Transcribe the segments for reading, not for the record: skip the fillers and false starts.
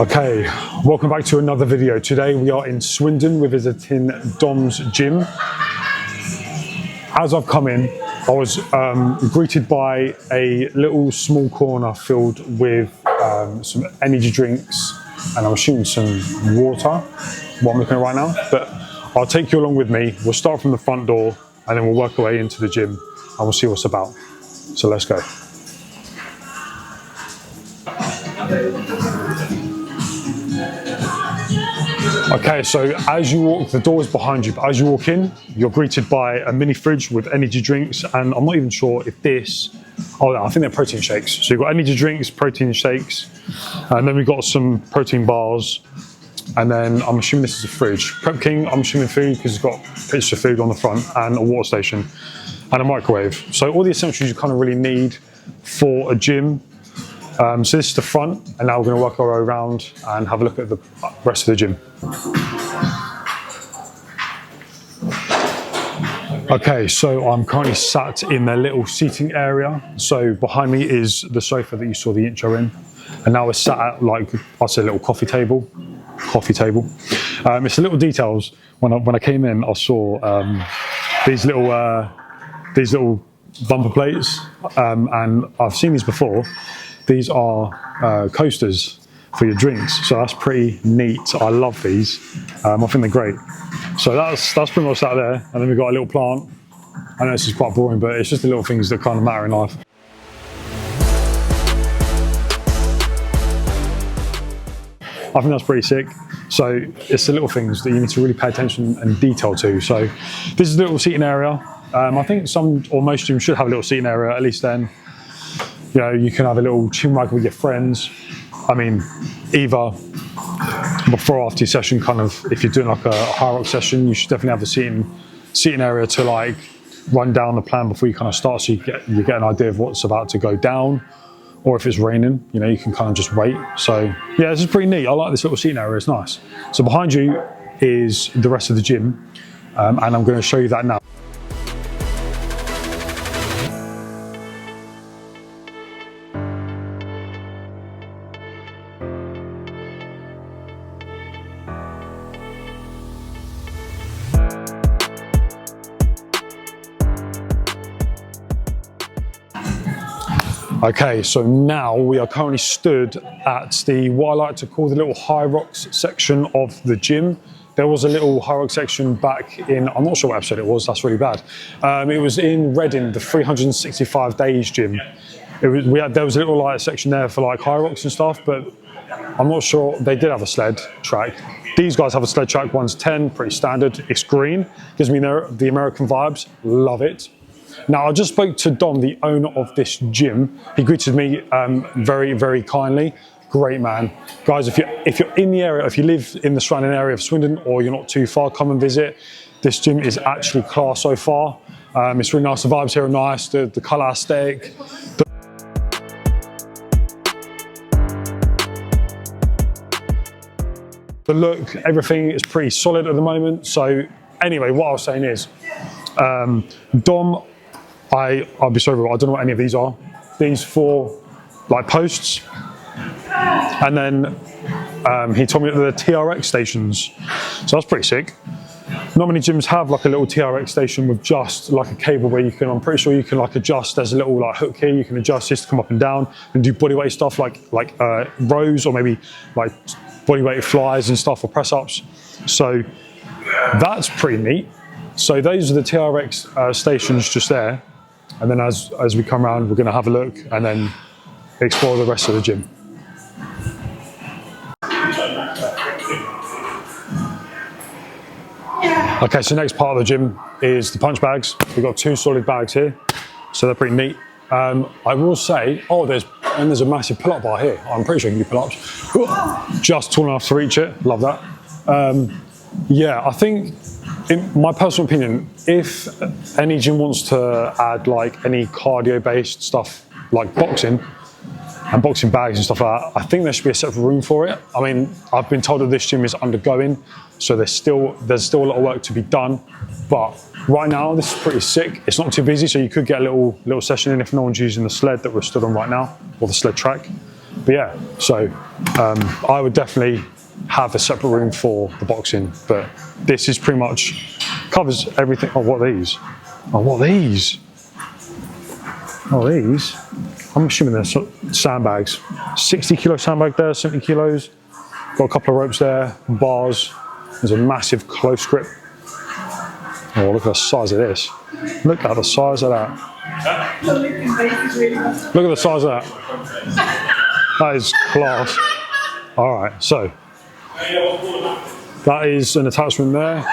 Okay, welcome back to another video. Today we are in Swindon. We're visiting Dom's gym. As I've come in, I was greeted by a little small corner filled with some energy drinks and I'm assuming some water, what I'm looking at right now. But I'll take you along with me. We'll start from the front door and then we'll work our way into the gym and we'll see what's about. So let's go. Okay, so as you walk, the door is behind you, but as you walk in, you're greeted by a mini fridge with energy drinks, and I'm not even sure if this, I think they're protein shakes. So you've got energy drinks, protein shakes, and then we've got some protein bars, and then I'm assuming this is a fridge. Prep King, I'm assuming food, because it's got pictures of food on the front, and a water station, and a microwave. So all the essentials you kind of really need for a gym. So this is the front, and now we're going to work our way around and have a look at the rest of the gym. Okay, so I'm currently sat in their little seating area. So behind me is the sofa that you saw the intro in, and now we're sat at, like, I'd say a little coffee table. It's the little details. When I came in, I saw these little bumper plates, and I've seen these before. These are coasters for your drinks, so that's pretty neat. I love these. I think they're great. So that's pretty much that there, and then we've got a little plant. I know this is quite boring, but it's just the little things that kind of matter in life. I think that's pretty sick. So it's the little things that you need to really pay attention and detail to. So this is the little seating area. I think some or most gyms should have a little seating area, at least then. You know, you can have a little chin wag with your friends. I mean, either before or after your session, kind of, if you're doing like a high rock session, you should definitely have the seating area to like run down the plan before you kind of start, so you get an idea of what's about to go down. Or if it's raining, you know, you can kind of just wait. So yeah, this is pretty neat. I like this little seating area, it's nice. So behind you is the rest of the gym, and I'm going to show you that now. Okay, so now we are currently stood at what I like to call the little high rocks section of the gym. There was a little high rock section back in, I'm not sure what episode it was, that's really bad. It was in Reading, the 365 days gym. There was a little like section there for like high rocks and stuff, but I'm not sure, they did have a sled track. These guys have a sled track, one's 10, pretty standard, it's green, gives me the American vibes, love it. Now, I just spoke to Dom, the owner of this gym. He greeted me very, very kindly. Great man. Guys, if you're in the area, if you live in the surrounding area of Swindon or you're not too far, come and visit. This gym is actually class so far. It's really nice. The vibes here are nice. The colour aesthetic. The look, everything is pretty solid at the moment. So anyway, what I was saying is, Dom, I'll be sorry, I don't know what any of these are. These 4 like posts, and then he told me that they're TRX stations, so that's pretty sick. Not many gyms have like a little TRX station with just like a cable where you can, I'm pretty sure you can like adjust. There's a little like hook here, you can adjust this to come up and down and do bodyweight stuff like rows or maybe like bodyweight flies and stuff or press ups. So that's pretty neat. So those are the TRX stations just there. And then as we come around, we're going to have a look and then explore the rest of the gym. Okay, so next part of the gym is the punch bags. We've got 2 solid bags here, so they're pretty neat. I will say, there's a massive pull-up bar here. I'm pretty sure you can do pull-ups. Just tall enough to reach it, love that. Yeah, I think, in my personal opinion, if any gym wants to add like any cardio-based stuff like boxing and boxing bags and stuff like that, I think there should be a separate room for it. I mean, I've been told that this gym is undergoing, so there's still a lot of work to be done. But right now, this is pretty sick. It's not too busy, so you could get a little session in if no one's using the sled that we're stood on right now, or the sled track. But yeah, so I would definitely have a separate room for the boxing, but this is pretty much covers everything. Oh, what are these? Oh, what are these? Oh, these? I'm assuming they're sandbags. 60 kilo sandbag there, 70 kilos. Got a couple of ropes there, bars. There's a massive close grip. Oh, look at the size of this. Look at the size of that. Look at the size of that. That is class. All right, so that is an attachment there.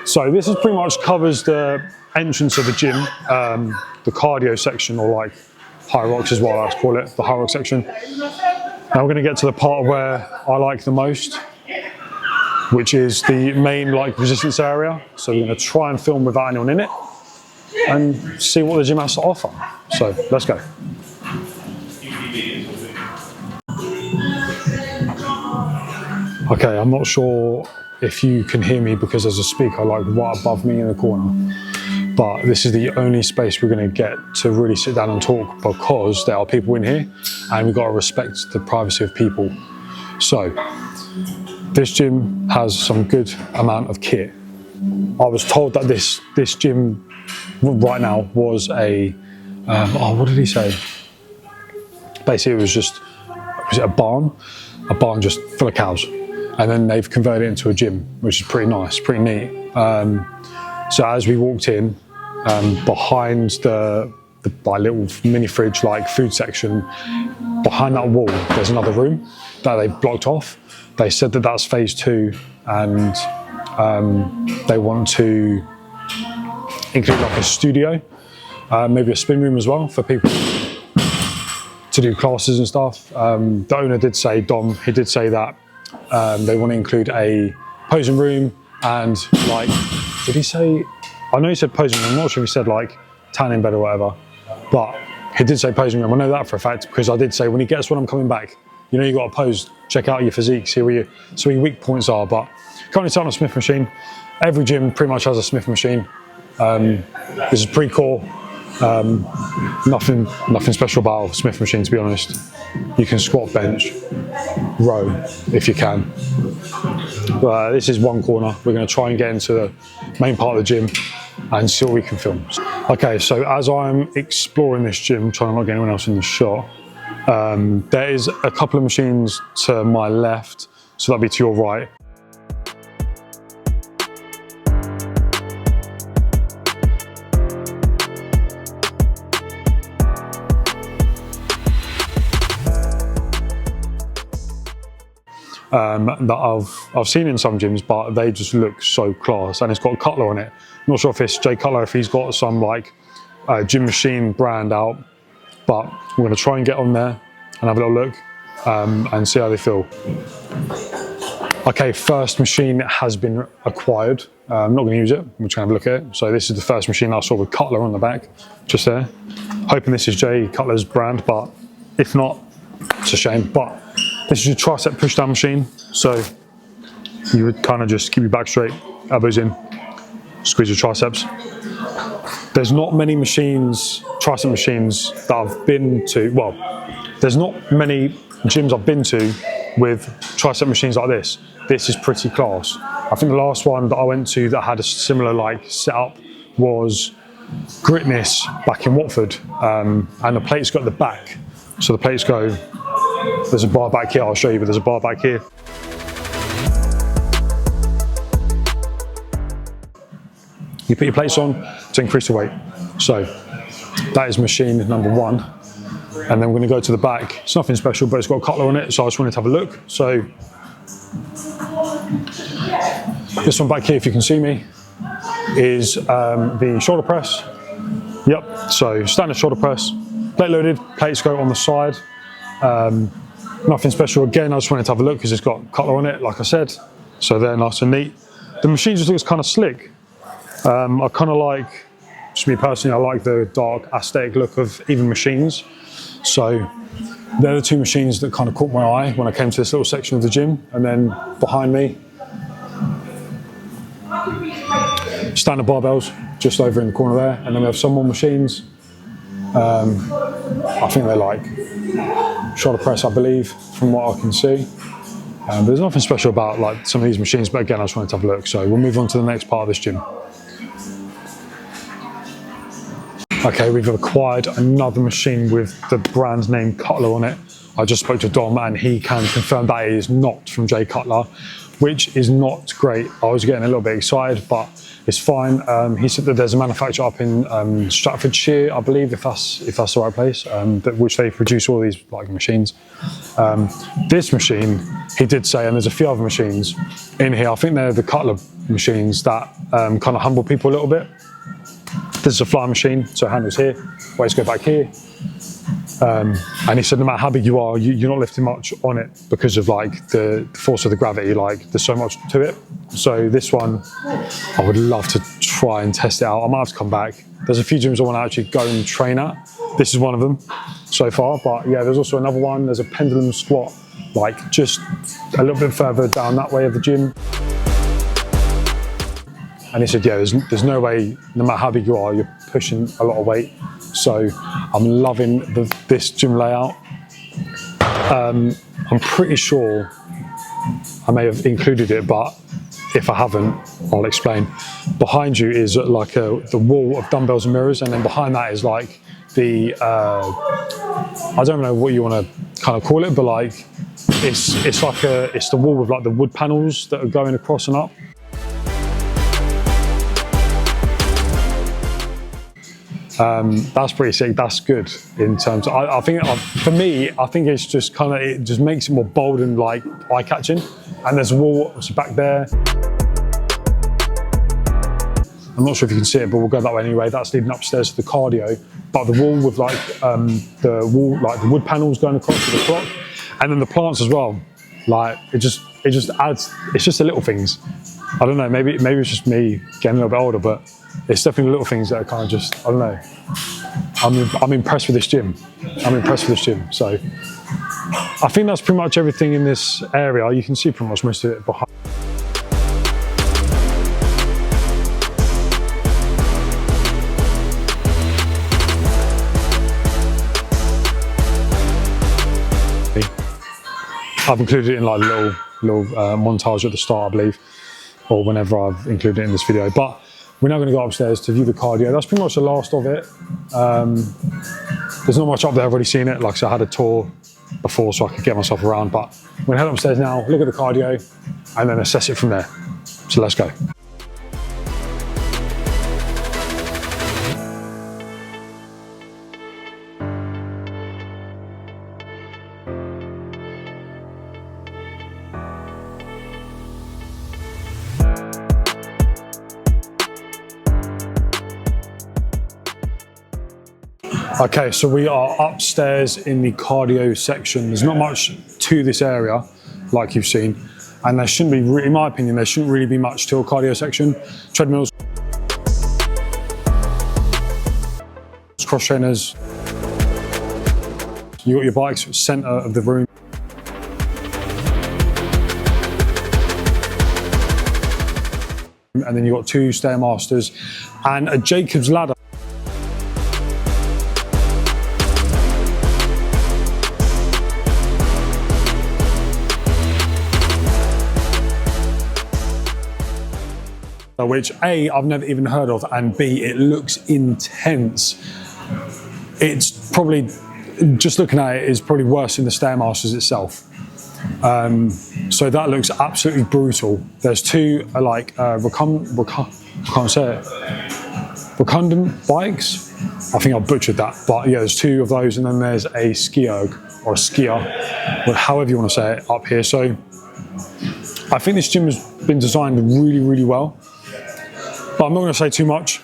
So this is pretty much covers the entrance of the gym, the cardio section, or like high rocks is what I like to call it, the high rock section. Now we're going to get to the part where I like the most, which is the main like resistance area. So we're going to try and film without anyone in it and see what the gym has to offer. So let's go. Okay, I'm not sure if you can hear me because there's a speaker like right above me in the corner, but this is the only space we're going to get to really sit down and talk because there are people in here and we've got to respect the privacy of people. So this gym has some good amount of kit. I was told that this gym right now was a, what did he say? Basically it was it a barn just full of cows. And then they've converted it into a gym, which is pretty nice, pretty neat. So as we walked in, behind the little mini fridge, like food section, behind that wall, there's another room that they blocked off. They said that that's phase 2, and they want to include like a studio, maybe a spin room as well for people to do classes and stuff. The owner did say, Dom, he did say that they want to include a posing room and like, did he say, I know he said posing room, I'm not sure if he said like tanning bed or whatever, but he did say posing room. I know that for a fact because I did say when he gets when I'm coming back, you know, you got to pose, check out your physique, see where your weak points are. But currently it's on a Smith machine. Every gym pretty much has a Smith machine. This is pre-core. Nothing special about a Smith machine, to be honest. You can squat, bench, row if you can. But this is one corner. We're going to try and get into the main part of the gym and see what we can film. Okay, so as I'm exploring this gym, trying not to get anyone else in the shot, there is a couple of machines to my left, so that'll be to your right. That I've seen in some gyms, but they just look so class, and it's got Cutler on it. I'm not sure if it's Jay Cutler, if he's got some like gym machine brand out, but we're going to try and get on there and have a little look and see how they feel. Okay, first machine has been acquired. I'm not going to use it, we're just going to have a look at it. So this is the first machine I saw with Cutler on the back, just there. Hoping this is Jay Cutler's brand, but if not, it's a shame. But this is your tricep push down machine. So you would kind of just keep your back straight, elbows in, squeeze your triceps. There's not many machines, tricep machines that I've been to. Well, there's not many gyms I've been to with tricep machines like this. This is pretty class. I think the last one that I went to that had a similar like setup was Gritness back in Watford, and the plates go at the back. So the plates go, there's a bar back here, I'll show you, but there's a bar back here. You put your plates on to increase the weight. So that is machine number 1. And then we're gonna go to the back. It's nothing special, but it's got a Cutler on it, so I just wanted to have a look. So this one back here, if you can see me, is the shoulder press. Yep, so standard shoulder press, plate loaded, plates go on the side. Nothing special. Again, I just wanted to have a look because it's got Cutler on it, like I said. So they're nice and neat. The machine just looks kind of slick. I kind of like, just me personally, I like the dark aesthetic look of even machines. So they're the 2 machines that kind of caught my eye when I came to this little section of the gym. And then behind me, standard barbells just over in the corner there. And then we have some more machines I think they're like shoulder press, I believe, from what I can see. But there's nothing special about like some of these machines, but again, I just wanted to have a look. So we'll move on to the next part of this gym. Okay, we've acquired another machine with the brand name Cutler on it. I just spoke to Dom and he can confirm that it is not from J Cutler, which is not great. I was getting a little bit excited, but it's fine. He said that there's a manufacturer up in Stratfordshire, I believe, if that's the right place, which they produce all these like machines. This machine, he did say, and there's a few other machines in here. I think they're the Cutler machines that kind of humble people a little bit. This is a fly machine, so handles here, weights go back here. And he said no matter how big you are, you're not lifting much on it because of like the force of the gravity, like there's so much to it. So this one, I would love to try and test it out. I might have to come back. There's a few gyms I want to actually go and train at. This is one of them so far, but yeah, there's also another one. There's a pendulum squat, like just a little bit further down that way of the gym. And he said, yeah, there's no way, no matter how big you are, you're pushing a lot of weight. So I'm loving this gym layout. I'm pretty sure I may have included it, but if I haven't, I'll explain. Behind you is like the wall of dumbbells and mirrors, and then behind that is like the, I don't know what you want to kind of call it, but like it's the wall with like the wood panels that are going across and up. That's pretty sick. That's good in terms of, I think for me, I think it's just kind of, it just makes it more bold and like eye-catching. And there's a wall back there. I'm not sure if you can see it, but we'll go that way anyway. That's leading upstairs to the cardio. But the wall with like the wood panels going across to the clock, and then the plants as well. Like it just adds. It's just the little things. I don't know. Maybe it's just me getting a little bit older, but it's definitely little things that are kind of just, I don't know. I'm impressed with this gym. So I think that's pretty much everything in this area. You can see pretty much most of it behind. I've included it in like a little montage at the start, I believe, or whenever I've included it in this video. But we're now going to go upstairs to view the cardio. That's pretty much the last of it. There's not much up there, I've already seen it. Like I said, I had a tour before so I could get myself around, but we're going to head upstairs now, look at the cardio, and then assess it from there. So let's go. Okay, so we are upstairs in the cardio section. There's not much to this area, like you've seen, and there shouldn't be, in my opinion, there shouldn't really be much to a cardio section. Treadmills, cross trainers, you got your bikes at the centre of the room. And then you've got two Stairmasters and a Jacob's ladder. Which A, I've never even heard of, and B, it looks intense. It's probably, just looking at it, is probably worse than the Stairmasters itself. So that looks absolutely brutal. There's two recundant bikes. I think I butchered that, but yeah, there's two of those, and then there's a skier, or a skier, or however you want to say it, up here. So I think this gym has been designed really, really well. But I'm not going to say too much.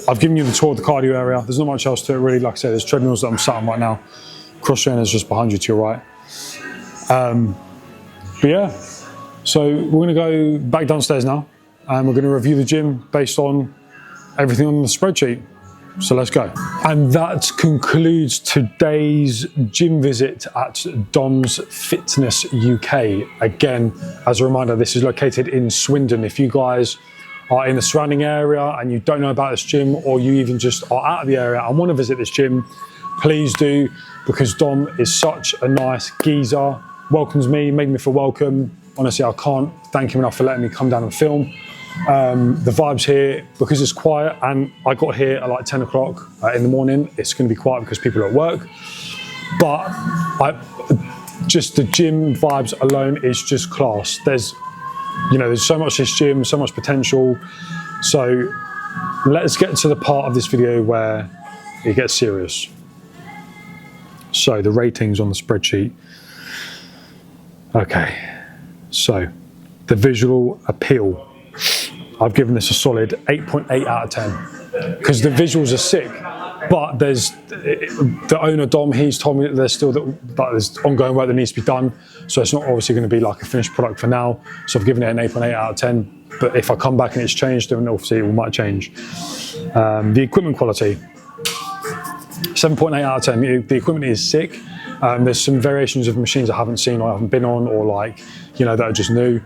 I've given you the tour of the cardio area. There's not much else to it really. Like I said, there's treadmills that I'm sat on right now. Cross trainers just behind you to your right. But yeah, so we're going to go back downstairs now, and we're going to review the gym based on everything on the spreadsheet. So let's go. And that concludes today's gym visit at Dom's Fitness UK. Again, as a reminder, this is located in Swindon. If you guys are in the surrounding area and you don't know about this gym, or you even just are out of the area and want to visit this gym, please do, because Dom is such a nice geezer, welcomes me, made me feel welcome. Honestly, I can't thank him enough for letting me come down and film. The vibes here, because it's quiet, and I got here at like 10 o'clock in the morning, it's going to be quiet because people are at work. But just the gym vibes alone is just class. There's so much this gym, so much potential. So let's get to the part of this video where it gets serious. So the ratings on the spreadsheet. Okay, so the visual appeal. I've given this a solid 8.8 out of 10 because the visuals are sick. But there's the owner Dom, he's told me that there's ongoing work that needs to be done. So it's not obviously going to be like a finished product for now. So I've given it an 8.8 out of 10. But if I come back and it's changed, then obviously it might change. The equipment quality, 7.8 out of 10. The equipment is sick. There's some variations of machines I haven't seen or I haven't been on, or like, that are just new.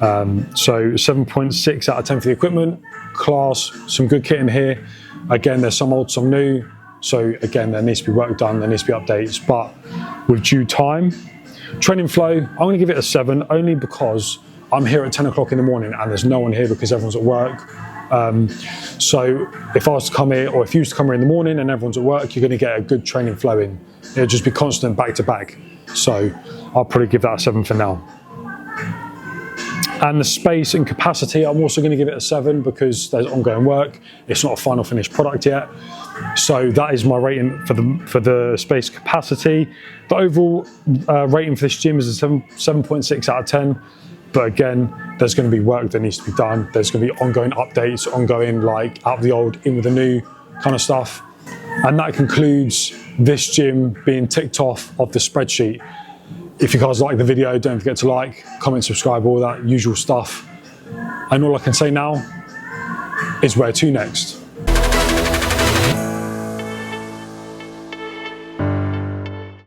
So 7.6 out of 10 for the equipment. Class, some good kit in here. Again, there's some old, some new. So again, there needs to be work done, there needs to be updates, but with due time. Training flow, I'm gonna give it a 7, only because I'm here at 10 o'clock in the morning and there's no one here because everyone's at work. So if I was to come here, or if you used to come here in the morning and everyone's at work, you're gonna get a good training flow in. It'll just be constant back to back. So I'll probably give that a 7 for now. And the space and capacity, I'm also going to give it a 7 because there's ongoing work. It's not a final finished product yet. So that is my rating for the space capacity. The overall rating for this gym is a 7.6 out of 10. But again, there's going to be work that needs to be done. There's going to be ongoing updates, ongoing like out of the old, in with the new kind of stuff. And that concludes this gym being ticked off of the spreadsheet. If you guys like the video, don't forget to like, comment, subscribe, all that usual stuff. And all I can say now is where to next.